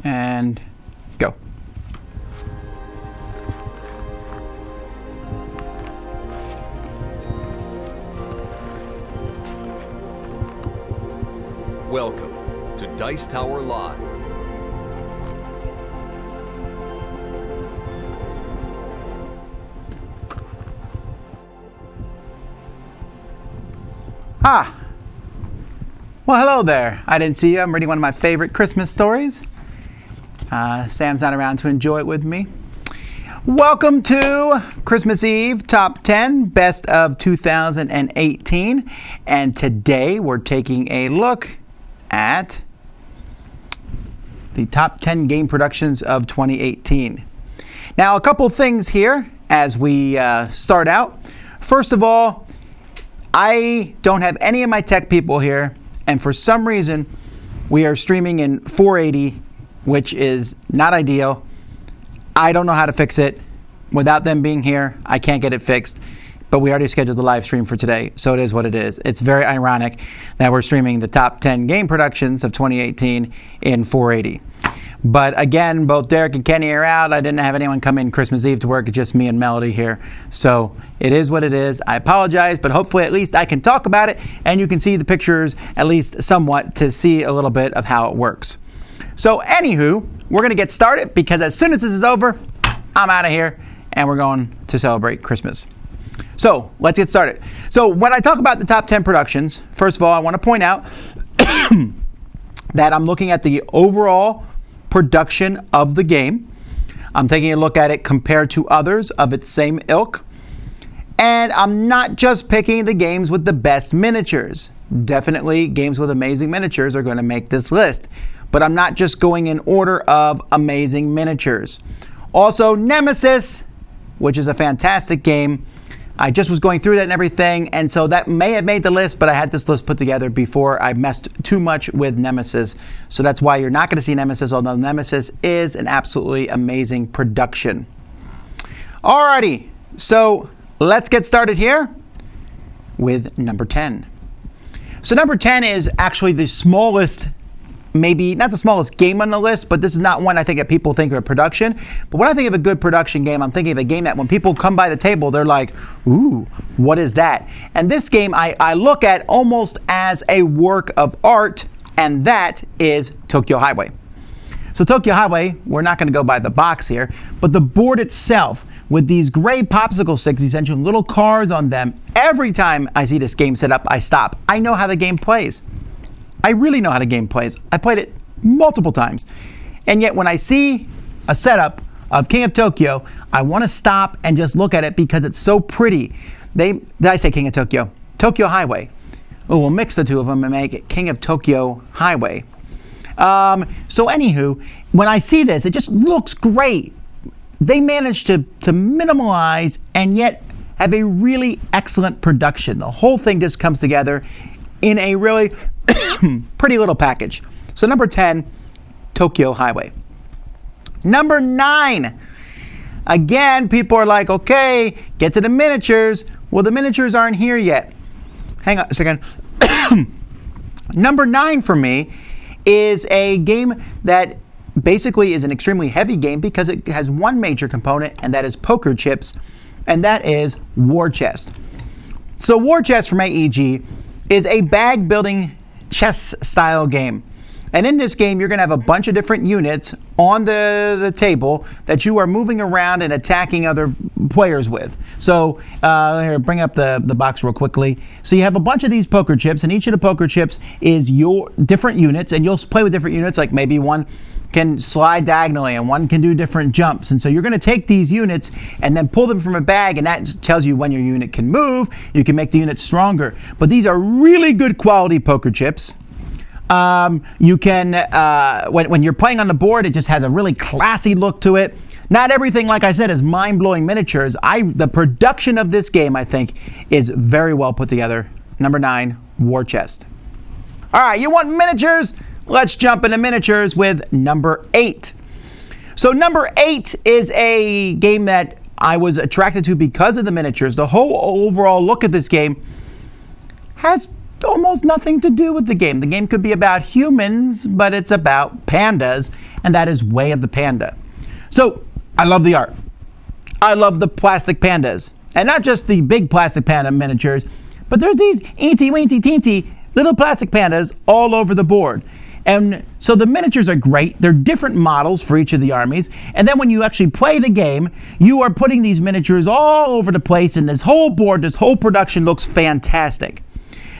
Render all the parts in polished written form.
And go. Welcome to Dice Tower Live. Ah! Well, hello there. I didn't see you. I'm reading one of my favorite Christmas stories. Sam's not around to enjoy it with me. Welcome to Christmas Eve Top 10 Best of 2018. And today we're taking a look at the top 10 game productions of 2018. Now, a couple things here as we start out. First of all, I don't have any of my tech people here, and for some reason, we are streaming in 480, which is not ideal. I don't know how to fix it. Without them being here, I can't get it fixed. But we already scheduled the live stream for today, so it is what it is. It's very ironic that we're streaming the top 10 game productions of 2018 in 480. But again, both Derek and Kenny are out. I didn't have anyone come in Christmas Eve to work. It's just me and Melody here. So it is what it is. I apologize, but hopefully at least I can talk about it and you can see the pictures at least somewhat to see a little bit of how it works. So anywho, we're going to get started because as soon as this is over, I'm out of here and we're going to celebrate Christmas. So let's get started. So when I talk about the top 10 productions, first of all, I want to point out that I'm looking at the overall production of the game. I'm taking a look at it compared to others of its same ilk. And I'm not just picking the games with the best miniatures. Definitely games with amazing miniatures are going to make this list. But I'm not just going in order of amazing miniatures. Also, Nemesis, which is a fantastic game. I just was going through that and everything, and so that may have made the list, but I had this list put together before I messed too much with Nemesis. So that's why you're not going to see Nemesis, although Nemesis is an absolutely amazing production. Alrighty, so let's get started here with number 10. So number 10 is actually the smallest, maybe not the smallest game on the list, but this is not one I think that people think of a production. But when I think of a good production game, I'm thinking of a game that when people come by the table, they're like, ooh, what is that? And this game I look at almost as a work of art, and that is Tokyo Highway. So Tokyo Highway, we're not going to go by the box here, but the board itself with these gray popsicle sticks, essentially little cars on them, every time I see this game set up, I stop. I know how the game plays. I really know how the game plays. I played it multiple times. And yet when I see a setup of King of Tokyo, I want to stop and just look at it because it's so pretty. Did I say King of Tokyo? Tokyo Highway. Oh, we'll mix the two of them and make it King of Tokyo Highway. So anywho, when I see this, it just looks great. They managed to minimalize and yet have a really excellent production. The whole thing just comes together in a really pretty little package. So number 10, Tokyo Highway. Number 9. Again, people are like, okay, get to the miniatures. Well, the miniatures aren't here yet. Hang on a second. Number 9 for me is a game that basically is an extremely heavy game because it has one major component, and that is poker chips, and that is War Chest. So War Chest from AEG is a bag building chess style game. And in this game, you're going to have a bunch of different units on the table that you are moving around and attacking other players with. So here, bring up the box real quickly. So you have a bunch of these poker chips, and each of the poker chips is your different units, and you'll play with different units, like maybe one can slide diagonally and one can do different jumps. And so you're going to take these units and then pull them from a bag, and that tells you when your unit can move. You can make the unit stronger. But these are really good quality poker chips. You can, when you're playing on the board, it just has a really classy look to it. Not everything, like I said, is mind-blowing miniatures. The production of this game, I think, is very well put together. Number 9, War Chest. All right, you want miniatures? Let's jump into miniatures with number 8. So number 8 is a game that I was attracted to because of the miniatures. The whole overall look at this game has almost nothing to do with the game. The game could be about humans, but it's about pandas, and that is Way of the Panda. So I love the art. I love the plastic pandas. And not just the big plastic panda miniatures, but there's these eensy-weensy-teensy little plastic pandas all over the board. And so the miniatures are great. They're different models for each of the armies. And then when you actually play the game, you are putting these miniatures all over the place, and this whole board, this whole production looks fantastic.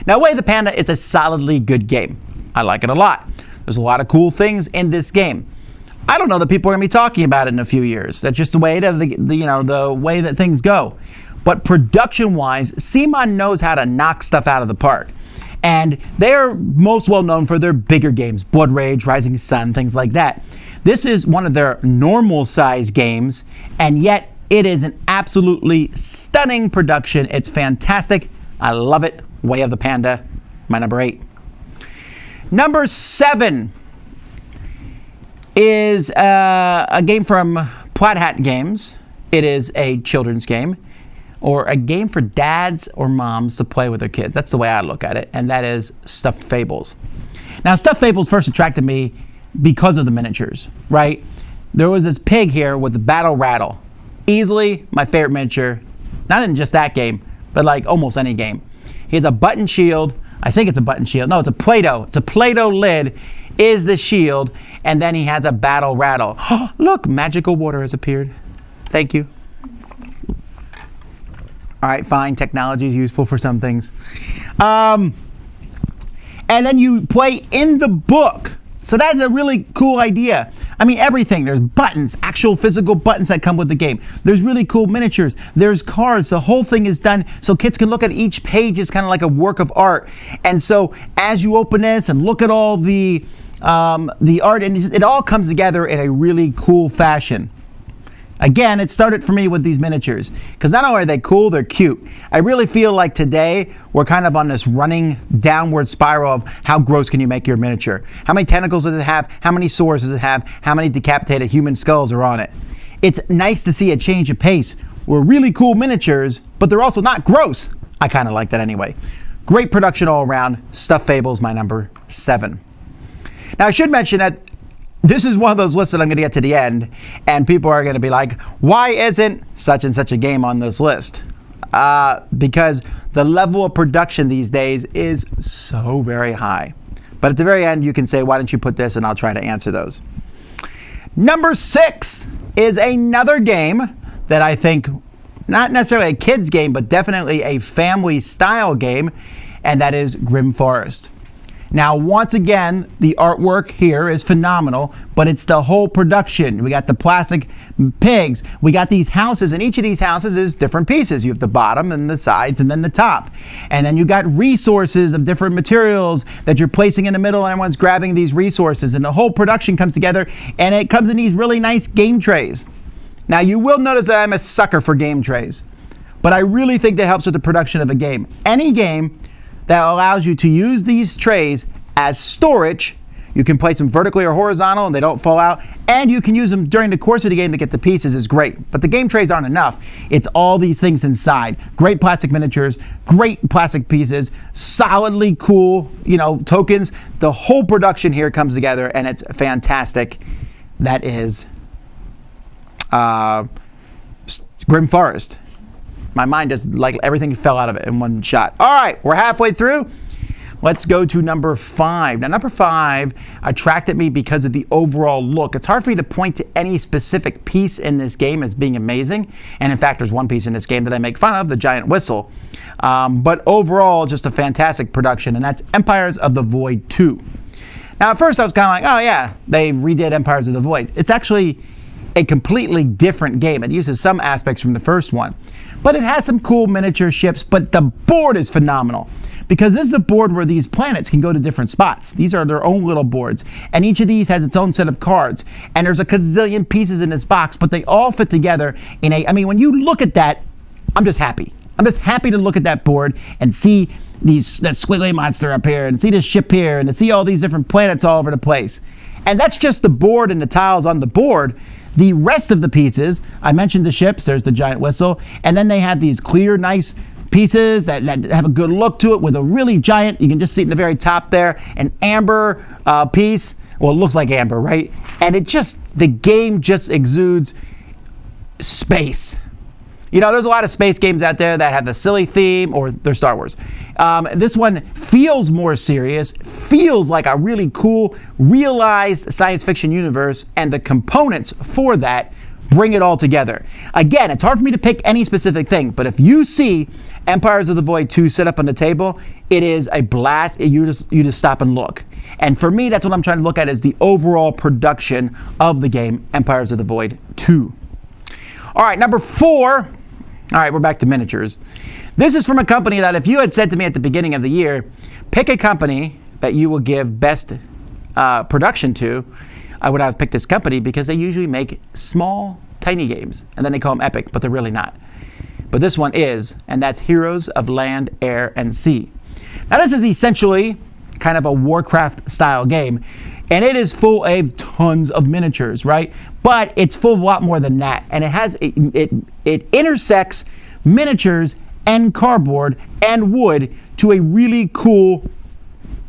Now, Way of the Panda is a solidly good game. I like it a lot. There's a lot of cool things in this game. I don't know that people are going to be talking about it in a few years. That's just the way the way that things go. But production-wise, CMON knows how to knock stuff out of the park. And they're most well known for their bigger games, Blood Rage, Rising Sun, things like that. This is one of their normal size games, and yet it is an absolutely stunning production. It's fantastic. I love it. Way of the Panda, my number 8. Number 7 is a game from Plaid Hat Games. It is a children's game, or a game for dads or moms to play with their kids. That's the way I look at it, and that is Stuffed Fables. Now, Stuffed Fables first attracted me because of the miniatures, right? There was this pig here with the Battle Rattle. Easily my favorite miniature, not in just that game, but like almost any game. He has a button shield. I think it's a button shield. No, it's a Play-Doh. It's a Play-Doh lid is the shield, and then he has a Battle Rattle. Look, magical water has appeared. Thank you. All right, fine. Technology is useful for some things. And then you play in the book. So that's a really cool idea. I mean, everything. There's buttons, actual physical buttons that come with the game. There's really cool miniatures. There's cards. The whole thing is done so kids can look at each page. It's kind of like a work of art. And so as you open this and look at all the art, and it all comes together in a really cool fashion. Again, it started for me with these miniatures, because not only are they cool, they're cute. I really feel like today we're kind of on this running downward spiral of how gross can you make your miniature? How many tentacles does it have? How many swords does it have? How many decapitated human skulls are on it? It's nice to see a change of pace. We're really cool miniatures, but they're also not gross. I kind of like that anyway. Great production all around. Stuffed Fables, my number 7. Now, I should mention that this is one of those lists that I'm going to get to the end, and people are going to be like, why isn't such and such a game on this list? Because the level of production these days is so very high. But at the very end, you can say, why don't you put this, and I'll try to answer those. Number 6 is another game that I think, not necessarily a kid's game, but definitely a family-style game, and that is Grimm Forest. Now, once again, the artwork here is phenomenal, but it's the whole production. We got the plastic pigs. We got these houses, and each of these houses is different pieces. You have the bottom and the sides and then the top. And then you got resources of different materials that you're placing in the middle, and everyone's grabbing these resources. And the whole production comes together, and it comes in these really nice game trays. Now, you will notice that I'm a sucker for game trays, but I really think that helps with the production of a game. Any game that allows you to use these trays as storage. You can place them vertically or horizontal and they don't fall out, and you can use them during the course of the game to get the pieces is great. But the game trays aren't enough. It's all these things inside. Great plastic miniatures, great plastic pieces, solidly cool, tokens. The whole production here comes together and it's fantastic. That is Grimm Forest. My mind just like everything fell out of it in one shot. All right, we're halfway through. Let's go to number 5. Now, number 5 attracted me because of the overall look. It's hard for me to point to any specific piece in this game as being amazing. And in fact, there's one piece in this game that I make fun of, the giant whistle. But overall, just a fantastic production, and that's Empires of the Void 2. Now, at first I was kind of like, oh yeah, they redid Empires of the Void. It's actually a completely different game. It uses some aspects from the first one. But it has some cool miniature ships, but the board is phenomenal. Because this is a board where these planets can go to different spots. These are their own little boards. And each of these has its own set of cards. And there's a gazillion pieces in this box, but they all fit together in when you look at that, I'm just happy. I'm just happy to look at that board and see that squiggly monster up here, and see this ship here, and to see all these different planets all over the place. And that's just the board and the tiles on the board. The rest of the pieces, I mentioned the ships, there's the giant whistle, and then they have these clear, nice pieces that have a good look to it with a really giant, you can just see it in the very top there, an amber piece. Well, it looks like amber, right? And the game just exudes space. You know, there's a lot of space games out there that have the silly theme, or they're Star Wars. This one feels more serious, feels like a really cool, realized science fiction universe, and the components for that bring it all together. Again, it's hard for me to pick any specific thing, but if you see Empires of the Void 2 set up on the table, it is a blast. You just stop and look. And for me, that's what I'm trying to look at, is the overall production of the game, Empires of the Void 2. All right, number 4. All right, we're back to miniatures. This is from a company that if you had said to me at the beginning of the year, pick a company that you will give best production to, I would have picked this company because they usually make small, tiny games. And then they call them epic, but they're really not. But this one is, and that's Heroes of Land, Air, and Sea. Now this is essentially kind of a Warcraft style game, and it is full of tons of miniatures, right? But it's full of a lot more than that, and it intersects miniatures and cardboard and wood to a really cool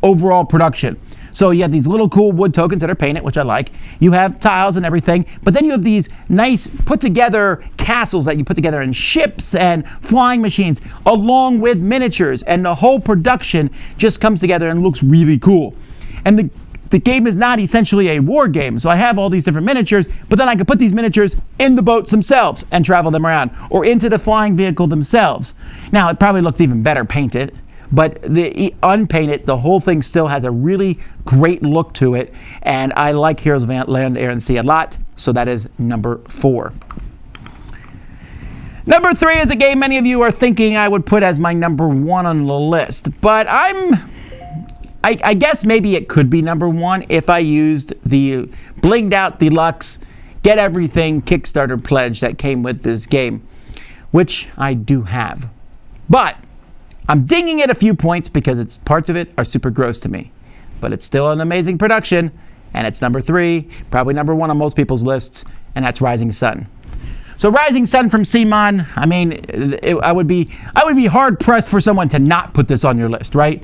overall production. So you have these little cool wood tokens that are painted, which I like. You have tiles and everything, but then you have these nice put together castles that you put together, and ships and flying machines along with miniatures, and the whole production just comes together and looks really cool. And the game is not essentially a war game, so I have all these different miniatures, but then I can put these miniatures in the boats themselves and travel them around, or into the flying vehicle themselves. Now, it probably looks even better painted, but the unpainted, the whole thing still has a really great look to it, and I like Heroes of Land, Air, and Sea a lot, so that is number 4. Number 3 is a game many of you are thinking I would put as my number 1 on the list, but I guess maybe it could be number 1 if I used the blinged out deluxe get everything Kickstarter pledge that came with this game, which I do have. But I'm dinging it a few points because parts of it are super gross to me. But it's still an amazing production, and it's number 3, probably number 1 on most people's lists, and that's Rising Sun. So Rising Sun from CMON, I mean, I would be hard pressed for someone to not put this on your list, right?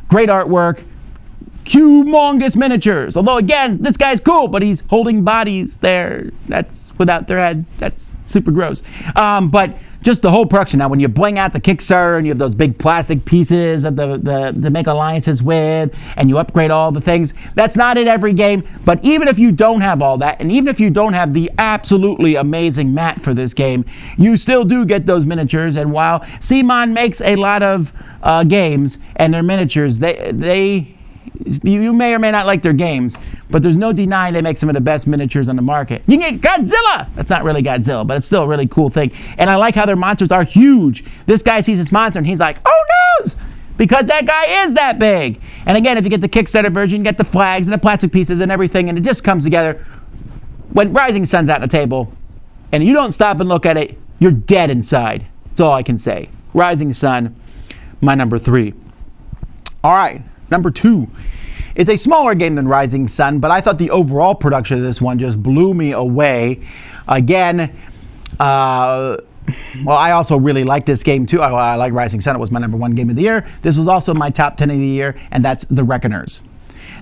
Great artwork, humongous miniatures. Although again, this guy's cool, but he's holding bodies there. That's without their heads. That's super gross. But just the whole production. Now, when you bling out the Kickstarter and you have those big plastic pieces of the make alliances with, and you upgrade all the things, that's not in every game. But even if you don't have all that, and even if you don't have the absolutely amazing mat for this game, you still do get those miniatures. And while CMON makes a lot of games and their miniatures, you may or may not like their games, but there's no denying they make some of the best miniatures on the market. You can get Godzilla! That's not really Godzilla, but it's still a really cool thing. And I like how their monsters are huge. This guy sees this monster and he's like, oh no! Because that guy is that big. And again, if you get the Kickstarter version, you get the flags and the plastic pieces and everything, and it just comes together. When Rising Sun's out on the table, and you don't stop and look at it, you're dead inside. That's all I can say. Rising Sun, my number 3. All right, number 2. It's a smaller game than Rising Sun, but I thought the overall production of this one just blew me away. Again, well, I also really like this game too. I like Rising Sun. It was my number 1 game of the year. This was also my top 10 of the year, and that's The Reckoners.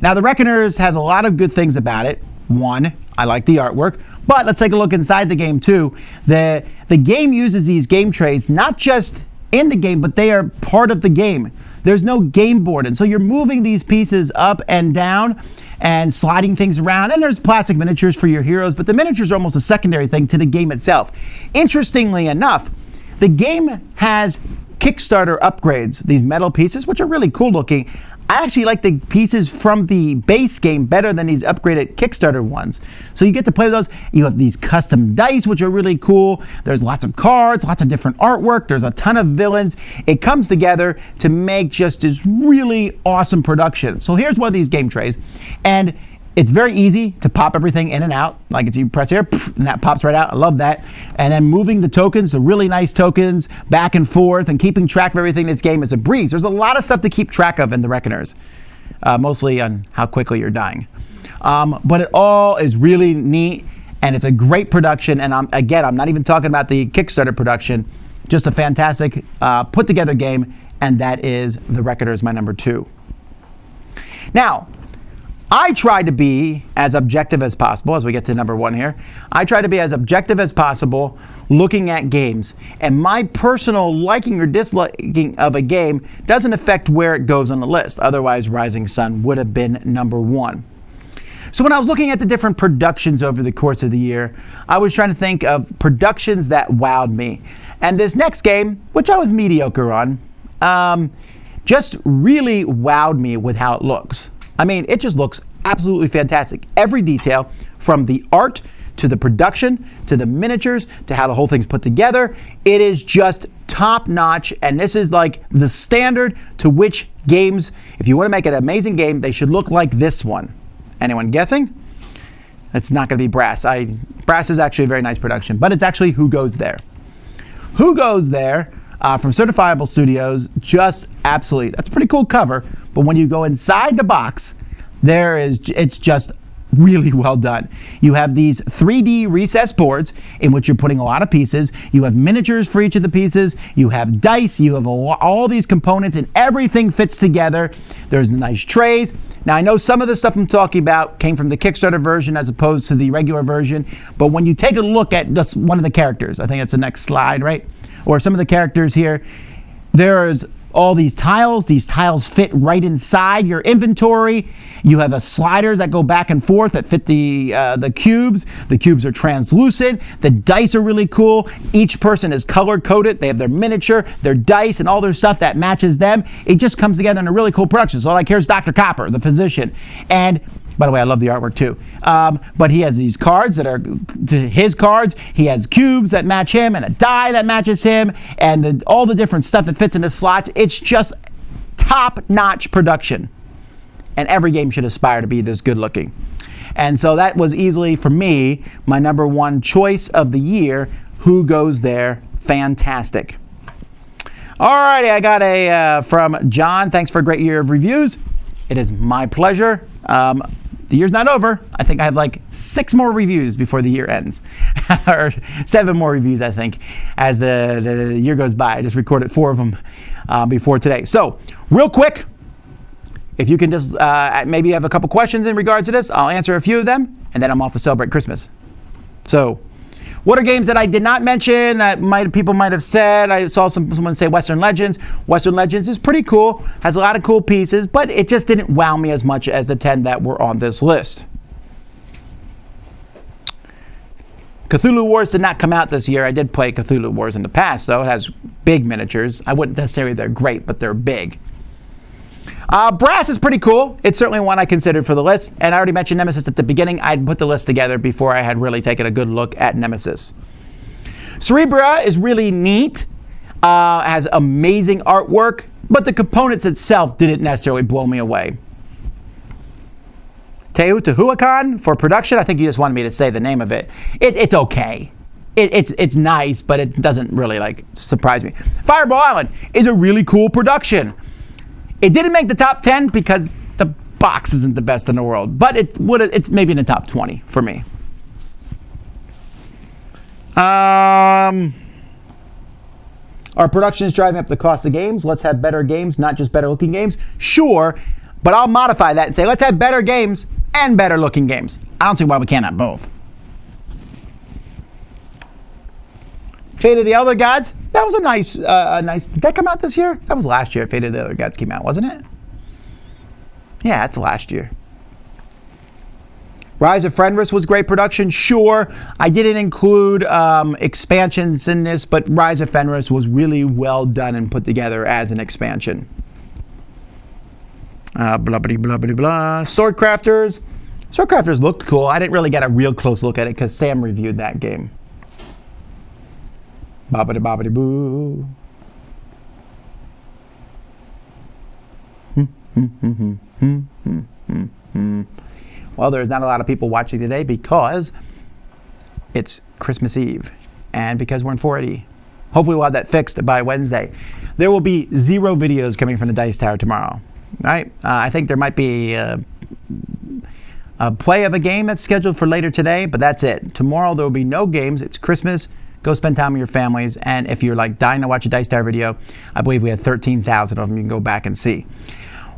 Now, The Reckoners has a lot of good things about it. 1, I like the artwork. But let's take a look inside the game too. The game uses these game trays not just in the game, but they are part of the game. There's no game board, and so you're moving these pieces up and down and sliding things around, and there's plastic miniatures for your heroes, but the miniatures are almost a secondary thing to the game itself. Interestingly enough, the game has Kickstarter upgrades, these metal pieces, which are really cool looking. I actually like the pieces from the base game better than these upgraded Kickstarter ones. So you get to play with those. You have these custom dice, which are really cool. There's lots of cards, lots of different artwork. There's a ton of villains. It comes together to make just this really awesome production. So here's one of these game trays. And it's very easy to pop everything in and out. Like you press here, and that pops right out. I love that. And then moving the tokens, the really nice tokens, back and forth, and keeping track of everything in this game is a breeze. There's a lot of stuff to keep track of in The Reckoners, mostly on how quickly you're dying. But it all is really neat, and it's a great production. And I'm not even talking about the Kickstarter production. Just a fantastic put together game, and that is The Reckoners, my number 2. Now, I tried to be as objective as possible as we get to number 1 here. I try to be as objective as possible looking at games, and my personal liking or disliking of a game doesn't affect where it goes on the list. Otherwise, Rising Sun would have been number 1. So when I was looking at the different productions over the course of the year, I was trying to think of productions that wowed me. And this next game, which I was mediocre on, just really wowed me with how it looks. I mean, it just looks absolutely fantastic. Every detail, from the art to the production to the miniatures to how the whole thing's put together, it is just top notch. And this is like the standard to which games, if you want to make an amazing game, they should look like this one. Anyone guessing? It's not going to be Brass. Brass is actually a very nice production, but it's actually Who Goes There. Who Goes There from Certifiable Studios, just absolutely, that's a pretty cool cover, but when you go inside the box, it's just really well done. You have these 3D recessed boards in which you're putting a lot of pieces. You have miniatures for each of the pieces. You have dice. You have all these components, and everything fits together. There's nice trays. Now, I know some of the stuff I'm talking about came from the Kickstarter version as opposed to the regular version, but when you take a look at just one of the characters, I think it's the next slide, right? Or some of the characters here, there's all these tiles. These tiles fit right inside your inventory. You have sliders that go back and forth that fit the cubes. The cubes are translucent. The dice are really cool. Each person is color coded. They have their miniature, their dice, and all their stuff that matches them. It just comes together in a really cool production. So like here's Dr. Copper, the physician. And by the way, I love the artwork too. But he has these cards that are his cards. He has cubes that match him and a die that matches him and all the different stuff that fits into slots. It's just top-notch production. And every game should aspire to be this good looking. And so that was easily, for me, my number 1 choice of the year. Who Goes There? Fantastic. Alrighty, I got a from John. Thanks for a great year of reviews. It is my pleasure. The year's not over. I think I have like 6 more reviews before the year ends. Or 7 more reviews, I think, as the year goes by. I just recorded 4 of them before today. So, real quick, if you can just maybe have a couple questions in regards to this, I'll answer a few of them, and then I'm off to celebrate Christmas. So, what are games that I did not mention that people might have said? I saw someone say Western Legends. Western Legends is pretty cool, has a lot of cool pieces, but it just didn't wow me as much as the 10 that were on this list. Cthulhu Wars did not come out this year. I did play Cthulhu Wars in the past, though. It has big miniatures. I wouldn't necessarily they're great, but they're big. Brass is pretty cool. It's certainly one I considered for the list. And I already mentioned Nemesis at the beginning. I'd put the list together before I had really taken a good look at Nemesis. Cerebra is really neat. Has amazing artwork. But the components itself didn't necessarily blow me away. Teotihuacan for production. I think you just wanted me to say the name of it. It's okay. It's nice, but it doesn't really surprise me. Fireball Island is a really cool production. It didn't make the top 10 because the box isn't the best in the world, but it's maybe in the top 20 for me. Our production is driving up the cost of games. Let's have better games, not just better looking games. Sure, but I'll modify that and say let's have better games and better looking games. I don't see why we can't have both. Fate of the Elder Gods, that was a nice, did that come out this year? That was last year Fate of the Elder Gods came out, wasn't it? Yeah, that's last year. Rise of Friendliest was great production, sure. I didn't include expansions in this, but Rise of Friendliest was really well done and put together as an expansion. Blah, blah, blah, blah, blah. Swordcrafters. Swordcrafters looked cool. I didn't really get a real close look at it because Sam reviewed that game. Bobbity bobbity boo. Well, there's not a lot of people watching today because it's Christmas Eve and because we're in 480. Hopefully we'll have that fixed by Wednesday. There will be 0 videos coming from the Dice Tower tomorrow. Right? I think there might be a play of a game that's scheduled for later today, but that's it. Tomorrow there will be no games. It's Christmas Go spend time with your families. And if you're like dying to watch a Dice Tower video, I believe we have 13,000 of them you can go back and see.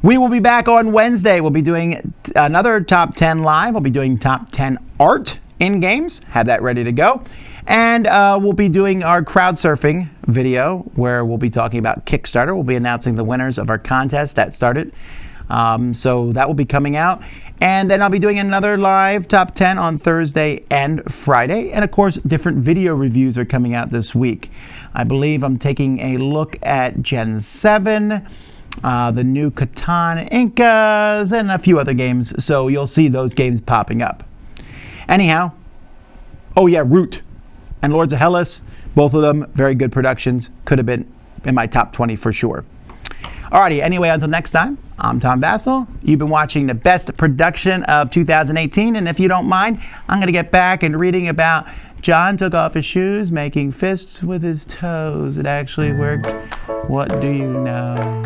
We will be back on Wednesday. We'll be doing another Top 10 live. We'll be doing Top 10 art in games. Have that ready to go. And we'll be doing our crowd surfing video where we'll be talking about Kickstarter. We'll be announcing the winners of our contest that started. So that will be coming out. And then I'll be doing another live Top 10 on Thursday and Friday. And of course, different video reviews are coming out this week. I believe I'm taking a look at Gen 7. The new Catan Incas, and a few other games. So you'll see those games popping up. Anyhow, oh yeah, Root and Lords of Hellas, both of them very good productions. Could have been in my top 20 for sure. Alrighty, anyway, until next time, I'm Tom Vasel. You've been watching the best production of 2018, and if you don't mind, I'm going to get back and reading about John took off his shoes, making fists with his toes. It actually worked. What do you know?